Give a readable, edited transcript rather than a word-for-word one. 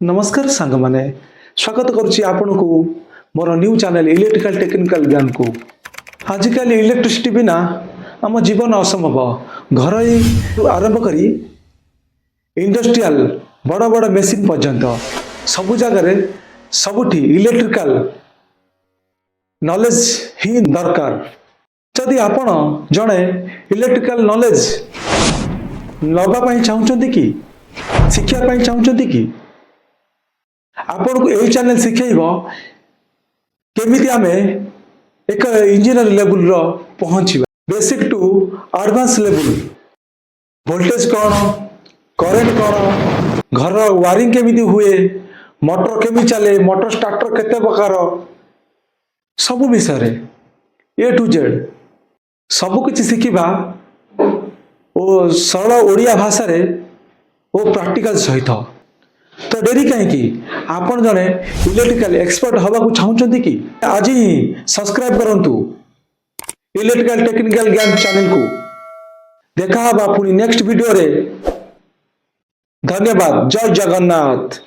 नमस्कार सांग माने स्वागत करुच्ची आपण को more new channel electrical technical ज्ञान को आजिकल इलेक्ट्रिसिटी बिना आम जीवन असंभव घर आरंभ करी इंडस्ट्रियल बड़ बड़ मेसीन पर्यंत सबु जगह सबुठी इलेक्ट्रिकल नॉलेज ही दरकार जदि आपण जड़े इलेक्ट्रिकल नॉलेज नवा चाहते कि शिक्षा चाहते कि आपण को यही चैनल शिखेब केमिति आमे एक इंजीनियर लेवल रो पहुंचीबा basic to advance level voltage कौन करेंट कौन घर वायरिंग केमिति हुए मोटर केमि चले मोटर स्टार्टर केते प्रकार सब विषय रे ए टू जेड सब किछि शिखिबा ओ सरल ओडिया भाषा रे ओ प्रैक्टिकल सहित तो डेरी कहीं आपण जने इलेक्ट्रिकल एक्सपर्ट हवा को चाहते कि आज ही सब्सक्राइब करंतु इलेक्ट्रिकल टेक्निकल ज्ञान चैनल को देखा हवा पुनी नेक्स्ट वीडियो रे धन्यवाद जय जगन्नाथ।